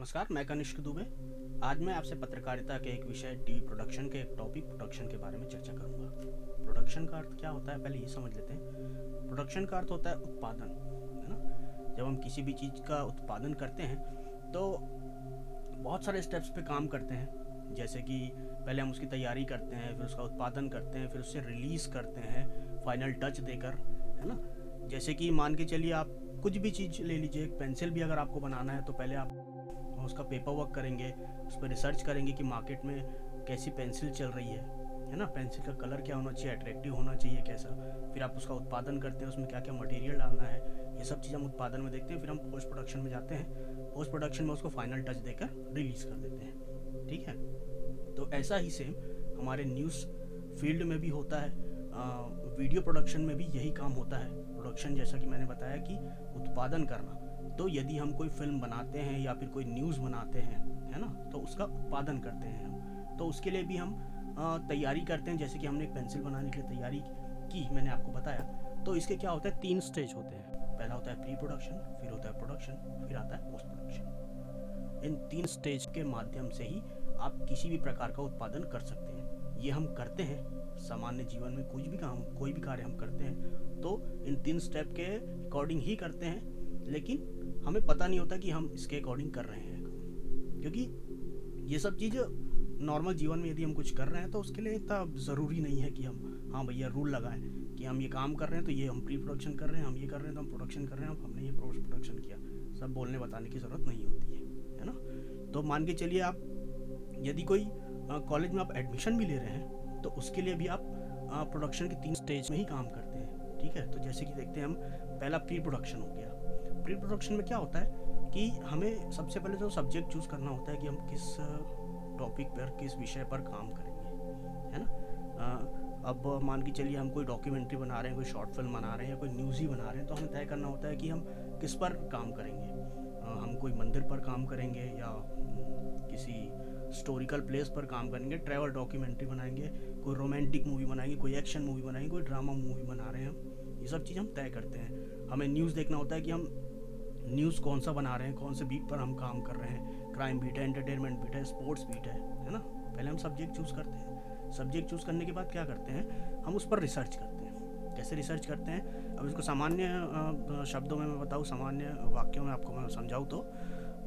नमस्कार, मैं कनिष्क दुबे। आज मैं आपसे पत्रकारिता के एक विषय टीवी प्रोडक्शन के एक टॉपिक प्रोडक्शन के बारे में चर्चा करूंगा। प्रोडक्शन का अर्थ क्या होता है, पहले ये समझ लेते हैं। प्रोडक्शन का अर्थ होता है उत्पादन, है ना। जब हम किसी भी चीज़ का उत्पादन करते हैं तो बहुत सारे स्टेप्स पे काम करते हैं। जैसे कि पहले हम उसकी तैयारी करते हैं, फिर उसका उत्पादन करते हैं, फिर उससे रिलीज़ करते हैं फाइनल टच देकर, है ना। जैसे कि मान के चलिए, आप कुछ भी चीज़ ले लीजिए, एक पेंसिल भी अगर आपको बनाना है तो पहले आप उसका पेपर वर्क करेंगे, उस पर रिसर्च करेंगे कि मार्केट में कैसी पेंसिल चल रही है ना। पेंसिल का कलर क्या होना चाहिए, अट्रैक्टिव होना चाहिए कैसा। फिर आप उसका उत्पादन करते हैं, उसमें क्या क्या मटेरियल डालना है, ये सब चीज़ हम उत्पादन में देखते हैं। फिर हम पोस्ट प्रोडक्शन में जाते हैं, पोस्ट प्रोडक्शन में उसको फाइनल टच देकर रिलीज़ कर देते हैं, ठीक है। तो ऐसा ही सेम हमारे न्यूज़ फील्ड में भी होता है, वीडियो प्रोडक्शन में भी यही काम होता है। प्रोडक्शन, जैसा कि मैंने बताया, कि उत्पादन करना। तो यदि हम कोई फिल्म बनाते हैं या फिर कोई न्यूज़ बनाते हैं, है ना, तो उसका उत्पादन करते हैं हम। तो उसके लिए भी हम तैयारी करते हैं। जैसे कि हमने एक पेंसिल बनाने के लिए तैयारी की, मैंने आपको बताया। तो इसके क्या होता है, 3 स्टेज होते हैं। पहला होता है प्री प्रोडक्शन, फिर होता है प्रोडक्शन, फिर आता है पोस्ट प्रोडक्शन। इन 3 स्टेज के माध्यम से ही आप किसी भी प्रकार का उत्पादन कर सकते हैं। ये हम करते हैं सामान्य जीवन में, कोई भी कार्य हम करते हैं तो इन 3 स्टेप के अकॉर्डिंग ही करते हैं, लेकिन हमें पता नहीं होता कि हम इसके अकॉर्डिंग कर रहे हैं। क्योंकि ये सब चीज़ नॉर्मल जीवन में यदि हम कुछ कर रहे हैं तो उसके लिए इतना ज़रूरी नहीं है कि हम हाँ भैया रूल लगाएं कि हम ये काम कर रहे हैं तो ये हम प्री प्रोडक्शन कर रहे हैं, हम ये कर रहे हैं तो हम प्रोडक्शन कर रहे हैं, हमने ये पोस्ट प्रोडक्शन किया। सब बोलने बताने की ज़रूरत नहीं होती है ना। तो मान के चलिए, आप यदि कोई कॉलेज में आप एडमिशन भी ले रहे हैं तो उसके लिए भी आप प्रोडक्शन के 3 स्टेज में ही काम करते हैं, ठीक है। तो जैसे कि देखते हैं हम, पहला प्री प्रोडक्शन हो गया। प्री प्रोडक्शन में क्या होता है कि हमें सबसे पहले तो सब्जेक्ट चूज़ करना होता है कि हम किस टॉपिक पर, किस विषय पर काम करेंगे, है ना। अब मान के चलिए, हम कोई डॉक्यूमेंट्री बना रहे हैं, कोई शॉर्ट फिल्म बना रहे हैं या कोई न्यूज़ ही बना रहे हैं, तो हमें तय करना होता है कि हम किस पर काम करेंगे। हम कोई मंदिर पर काम करेंगे या किसी हिस्टोरिकल प्लेस पर काम करेंगे, ट्रैवल डॉक्यूमेंट्री बनाएंगे, कोई रोमांटिक मूवी बनाएंगे, कोई एक्शन मूवी बनाएंगे, कोई ड्रामा मूवी बना रहे हैं हम। ये सब चीज़ हम तय करते हैं। हमें न्यूज़ देखना होता है कि हम न्यूज़ कौन सा बना रहे हैं, कौन से बीट पर हम काम कर रहे हैं। क्राइम बीट है, एंटरटेनमेंट बीट है, स्पोर्ट्स बीट है ना। पहले हम सब्जेक्ट चूज़ करते हैं। सब्जेक्ट चूज़ करने के बाद क्या करते हैं, हम उस पर रिसर्च करते हैं। कैसे रिसर्च करते हैं, अब इसको सामान्य शब्दों में मैं बताऊँ, सामान्य वाक्यों में आपको मैं समझाऊँ तो,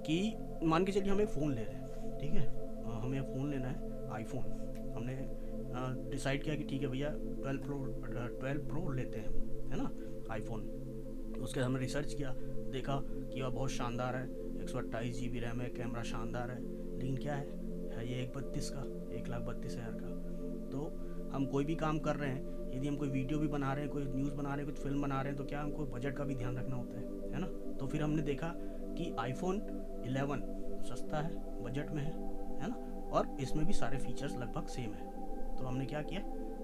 कि मान के चलिए हम एक फ़ोन ले रहे हैं, ठीक है। हमें फ़ोन लेना है, आईफोन। हमने डिसाइड किया कि ठीक है भैया 12 प्रो लेते हैं, है ना, आईफोन। उसके हमने रिसर्च किया, देखा कि वह बहुत शानदार है, 128 GB रैम है, कैमरा शानदार है, लेकिन क्या है ये 132 का, 1,32,000 का। तो हम कोई भी काम कर रहे हैं, यदि हम कोई वीडियो भी बना रहे हैं, कोई न्यूज़ बना रहे हैं, कुछ फिल्म बना रहे हैं, तो क्या हमको बजट का भी ध्यान रखना होता है ना। तो फिर हमने देखा कि आईफोन 11 सस्ता है, बजट में है ना, और इसमें भी सारे फीचर्स लगभग सेम है। तो हमने क्या किया,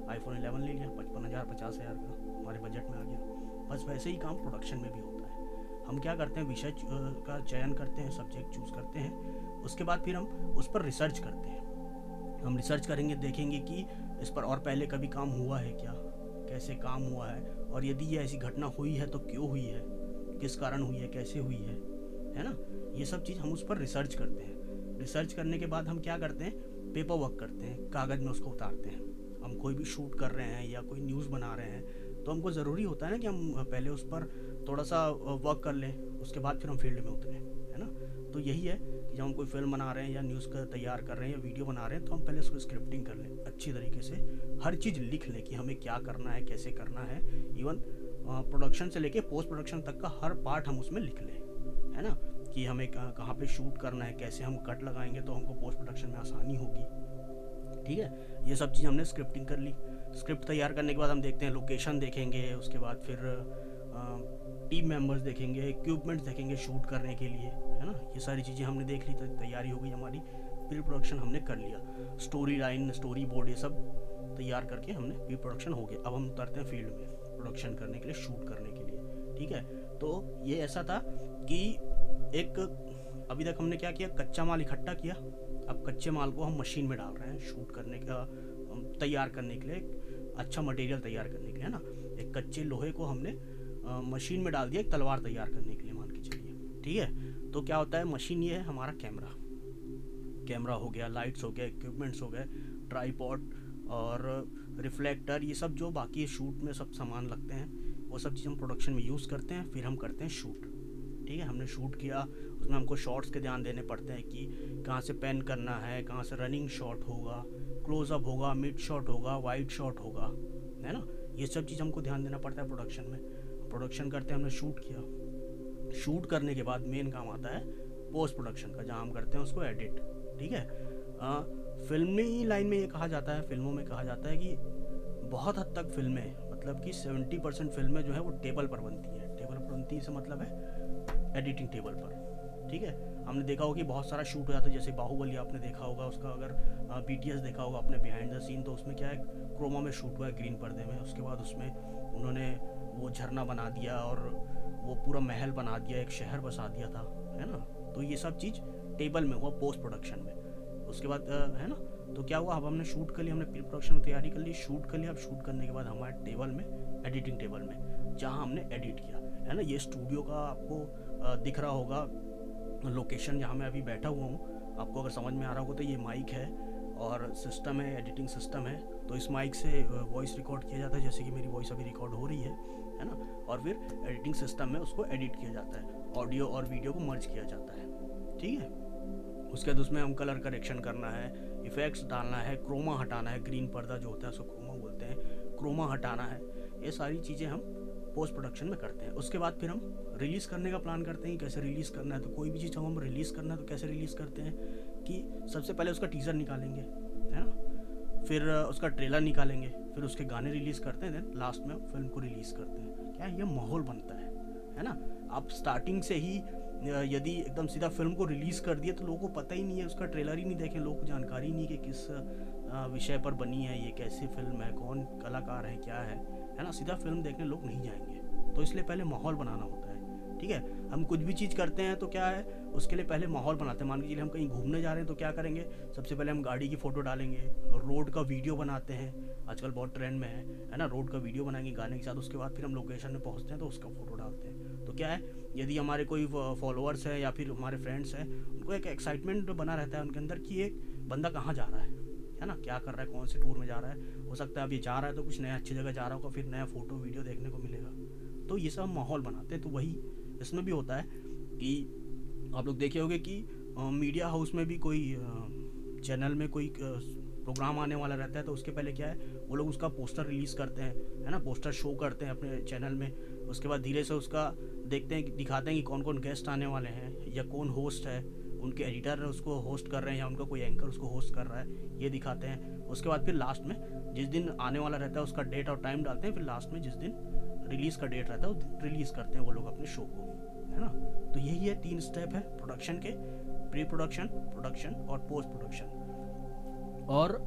आईफोन 11 ले लिया, 55,000 50,000 का, हमारे बजट में आ गया। बस वैसे ही काम प्रोडक्शन में भी होता है। हम क्या करते हैं, विषय का चयन करते हैं, सब्जेक्ट चूज़ करते हैं, उसके बाद फिर हम उस पर रिसर्च करते हैं। हम रिसर्च करेंगे, देखेंगे कि इस पर और पहले कभी काम हुआ है क्या, कैसे काम हुआ है, और यदि ये ऐसी घटना हुई है तो क्यों हुई है, किस कारण हुई है, कैसे हुई है ना। ये सब चीज़ हम उस पर रिसर्च करते हैं। रिसर्च करने के बाद हम क्या करते हैं, पेपर वर्क करते हैं, कागज़ में उसको उतारते हैं। हम कोई भी शूट कर रहे हैं या कोई न्यूज़ बना रहे हैं तो हमको ज़रूरी होता है ना कि हम पहले उस पर थोड़ा सा वर्क कर लें, उसके बाद फिर हम फील्ड में उतरें, है ना। तो यही है कि जब हम कोई फिल्म बना रहे हैं या न्यूज़ का तैयार कर रहे हैं या वीडियो बना रहे हैं, तो हम पहले उसको स्क्रिप्टिंग कर लें अच्छी तरीके से, हर चीज़ लिख लें कि हमें क्या करना है, कैसे करना है। इवन प्रोडक्शन से लेके पोस्ट प्रोडक्शन तक का हर पार्ट हम उसमें लिख लें, है ना, कि हमें कहाँ पे शूट करना है, कैसे हम कट लगाएंगे तो हमको पोस्ट प्रोडक्शन में आसानी होगी, ठीक है। ये सब चीज़ हमने स्क्रिप्टिंग कर ली। स्क्रिप्ट तैयार करने के बाद हम देखते हैं, लोकेशन देखेंगे, उसके बाद फिर टीम मेंबर्स देखेंगे, इक्विपमेंट्स देखेंगे शूट करने के लिए, है ना। ये सारी चीज़ें हमने देख ली, तो तैयारी हो गई हमारी, प्री प्रोडक्शन हमने कर लिया, स्टोरी लाइन, स्टोरी बोर्ड, ये सब तैयार करके हमने प्री प्रोडक्शन हो गया। अब हम उतरते हैं फील्ड में प्रोडक्शन करने के लिए, शूट करने के लिए, ठीक है। तो ये ऐसा था कि एक, अभी तक हमने क्या किया, कच्चा माल इकट्ठा किया। अब कच्चे माल को हम मशीन में डाल रहे हैं शूट करने का, तैयार करने के लिए, अच्छा मटेरियल तैयार करने के लिए, है ना। एक कच्चे लोहे को हमने मशीन में डाल दिया, एक तलवार तैयार करने के लिए, मान के चलिए, ठीक है। तो क्या होता है, मशीन ये है हमारा कैमरा हो गया, लाइट्स हो गया, इक्विपमेंट्स हो गए, ट्राईपॉड और रिफ्लेक्टर, ये सब जो बाकी शूट में सब सामान लगते हैं, वो सब चीज़ हम प्रोडक्शन में यूज़ करते हैं। फिर हम करते हैं शूट। ठीक है, हमने शूट किया, उसमें हमको शॉट्स के ध्यान देने पड़ते हैं कि कहाँ से पेन करना है, कहाँ से रनिंग शॉट होगा, क्लोजअप होगा, मिड शॉट होगा, वाइड शॉट होगा, है ना। ये सब चीज़ हमको ध्यान देना पड़ता है प्रोडक्शन में। प्रोडक्शन करते हैं, हमने शूट किया, शूट करने के बाद मेन काम आता है पोस्ट प्रोडक्शन का, जहाँ हम करते हैं उसको एडिट। ठीक है, फिल्मी लाइन में ये कहा जाता है, फिल्मों में कहा जाता है कि बहुत हद तक फिल्में, मतलब कि 70% फिल्में जो है वो टेबल पर बनती हैं। टेबल पर बनती से मतलब है एडिटिंग टेबल पर। ठीक है, हमने देखा होगा कि बहुत सारा शूट हो जाता है, जैसे बाहुबली आपने देखा होगा, उसका अगर BTS देखा होगा अपने बिहाइंड द सीन, तो उसमें क्या है, क्रोमा में शूट हुआ है, ग्रीन पर्दे में। उसके बाद उसमें उन्होंने वो झरना बना दिया और वो पूरा महल बना दिया, एक शहर बसा दिया था, है ना। तो ये सब चीज़ टेबल में हुआ पोस्ट प्रोडक्शन में। उसके बाद है ना, तो क्या हुआ, अब हमने शूट कर लिया, हमने प्री प्रोडक्शन में तैयारी कर ली, शूट कर लिया। अब शूट करने के बाद हमारे टेबल में, एडिटिंग टेबल में, जहाँ हमने एडिट किया, है ना। ये स्टूडियो का आपको दिख रहा होगा लोकेशन, जहाँ मैं अभी बैठा हुआ हूँ। आपको अगर समझ में आ रहा होगा तो ये माइक है और सिस्टम है, एडिटिंग सिस्टम है। तो इस माइक से वॉइस रिकॉर्ड किया जाता है, जैसे कि मेरी वॉइस अभी रिकॉर्ड हो रही है ना। और फिर एडिटिंग सिस्टम में उसको एडिट किया जाता है, ऑडियो और वीडियो को मर्ज किया जाता है। ठीक है, उसके बाद उसमें हम कलर करेक्शन करना है, इफ़ेक्ट्स डालना है, क्रोमा हटाना है, ग्रीन पर्दा जो होता है उसको क्रोमा बोलते हैं, क्रोमा हटाना है। ये सारी चीज़ें हम पोस्ट प्रोडक्शन में करते हैं। उसके बाद फिर हम रिलीज़ करने का प्लान करते हैं, कैसे रिलीज़ करना है। तो कोई भी चीज़ हम रिलीज़ करना है तो कैसे रिलीज़ करते हैं कि सबसे पहले उसका टीज़र निकालेंगे, है ना, फिर उसका ट्रेलर निकालेंगे, फिर उसके गाने रिलीज़ करते हैं, देन लास्ट में फिल्म को रिलीज़ करते हैं। क्या ये माहौल बनता है ना। आप स्टार्टिंग से ही यदि एकदम सीधा फिल्म को रिलीज़ कर दिए तो लोगों को पता ही नहीं है, उसका ट्रेलर ही नहीं देखें, लोगों को जानकारी नहीं कि किस विषय पर बनी है, ये कैसी फिल्म है, कौन कलाकार है, क्या है ना। सीधा फिल्म देखने लोग नहीं जाएंगे। तो इसलिए पहले माहौल बनाना होता है। ठीक है, हम कुछ भी चीज़ करते हैं तो क्या है, उसके लिए पहले माहौल बनाते हैं। मान लीजिए हम कहीं घूमने जा रहे हैं तो क्या करेंगे, सबसे पहले हम गाड़ी की फ़ोटो डालेंगे, रोड का वीडियो बनाते हैं, आजकल बहुत ट्रेंड में है ना, रोड का वीडियो बनाएंगे गाने के साथ। उसके बाद फिर हम लोकेशन में पहुँचते हैं तो उसका फ़ोटो डालते हैं। तो क्या है, यदि हमारे कोई फॉलोअर्स है या फिर हमारे फ्रेंड्स हैं, उनको एक एक्साइटमेंट बना रहता है उनके अंदर कि एक बंदा कहाँ जा रहा है ना, क्या कर रहा है, कौन से टूर में जा रहा है। हो सकता है अब ये जा रहा है तो कुछ नया अच्छी जगह जा रहा होगा, फिर नया फ़ोटो वीडियो देखने को मिलेगा। तो ये सब माहौल बनाते हैं। तो वही इसमें भी होता है कि आप लोग देखे होंगे कि मीडिया हाउस में भी कोई चैनल में कोई प्रोग्राम आने वाला रहता है तो उसके पहले क्या है, वो लोग उसका पोस्टर रिलीज़ करते हैं, है ना, पोस्टर शो करते हैं अपने चैनल में। उसके बाद धीरे से उसका देखते हैं, दिखाते हैं कि कौन कौन गेस्ट आने वाले हैं या कौन होस्ट है, उनके एडिटर उसको होस्ट कर रहे हैं या उनका कोई एंकर उसको होस्ट कर रहा है, ये दिखाते हैं। उसके बाद फिर लास्ट में जिस दिन आने वाला रहता है उसका डेट और टाइम डालते हैं, फिर लास्ट में जिस दिन रिलीज़ का डेट रहता है उस दिन रिलीज़ करते हैं वो लोग अपने शो को, है ना। तो यही है 3 स्टेप है प्रोडक्शन के, प्री प्रोडक्शन, प्रोडक्शन और पोस्ट प्रोडक्शन। और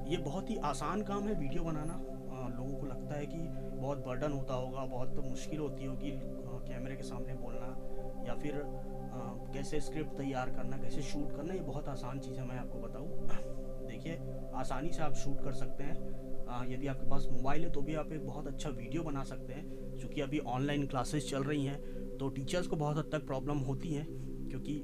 ये बहुत ही आसान काम है वीडियो बनाना। लोगों को लगता है कि बहुत बर्डन होता होगा, बहुत मुश्किल होती होगी कैमरे के सामने बोलना, या फिर कैसे स्क्रिप्ट तैयार करना, कैसे शूट करना। ये बहुत आसान चीज़ है, मैं आपको बताऊँ। देखिए, आसानी से आप शूट कर सकते हैं। यदि आपके पास मोबाइल है तो भी आप एक बहुत अच्छा वीडियो बना सकते हैं। क्योंकि अभी ऑनलाइन क्लासेस चल रही हैं तो टीचर्स को बहुत हद तक प्रॉब्लम होती है, क्योंकि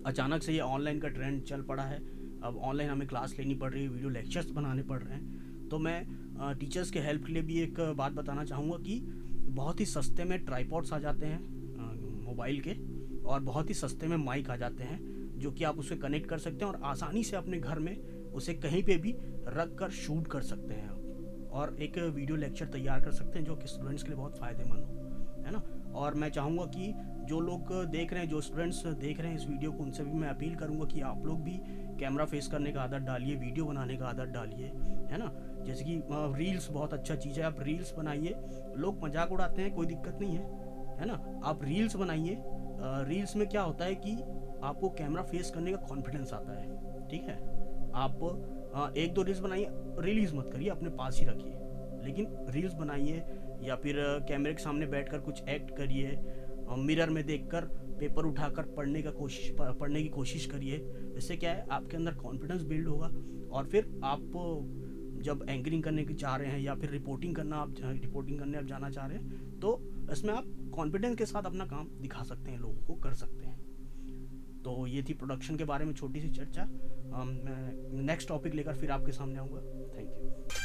अचानक से ये ऑनलाइन का ट्रेंड चल पड़ा है। अब ऑनलाइन हमें क्लास लेनी पड़ रही है, वीडियो लेक्चर्स बनाने पड़ रहे हैं। तो मैं टीचर्स के हेल्प के लिए भी एक बात बताना चाहूँगा कि बहुत ही सस्ते में ट्राईपॉड्स आ जाते हैं मोबाइल के, और बहुत ही सस्ते में माइक आ जाते हैं जो कि आप उसे कनेक्ट कर सकते हैं और आसानी से अपने घर में उसे कहीं पे भी रख कर शूट कर सकते हैं आप, और एक वीडियो लेक्चर तैयार कर सकते हैं जो कि स्टूडेंट्स के लिए बहुत फ़ायदेमंद हो, है ना। और मैं चाहूँगा कि जो लोग देख रहे हैं, जो स्टूडेंट्स देख रहे हैं इस वीडियो को, उनसे भी मैं अपील करूँगा कि आप लोग भी कैमरा फेस करने का आदत डालिए, वीडियो बनाने का आदत डालिए, है ना। जैसे कि रील्स बहुत अच्छा चीज़ है, आप रील्स बनाइए। लोग मजाक उड़ाते हैं, कोई दिक्कत नहीं है ना। आप रील्स बनाइए। रील्स में क्या होता है कि आपको कैमरा फेस करने का कॉन्फिडेंस आता है। ठीक है, आप 1-2 रील्स बनाइए, रिलीज़ मत करिए, अपने पास ही रखिए, लेकिन रील्स बनाइए या फिर कैमरे के सामने बैठकर कुछ एक्ट करिए, मिरर में देखकर पेपर उठाकर पढ़ने की कोशिश करिए। इससे क्या है, आपके अंदर कॉन्फिडेंस बिल्ड होगा, और फिर आप जब एंकरिंग करने की चाह रहे हैं या फिर रिपोर्टिंग करने आप जाना चाह रहे हैं तो इसमें आप कॉन्फिडेंस के साथ अपना काम दिखा सकते हैं, लोगों को कर सकते हैं। तो ये थी प्रोडक्शन के बारे में छोटी सी चर्चा। मैं नेक्स्ट टॉपिक लेकर फिर आपके सामने आऊँगा। Thank you.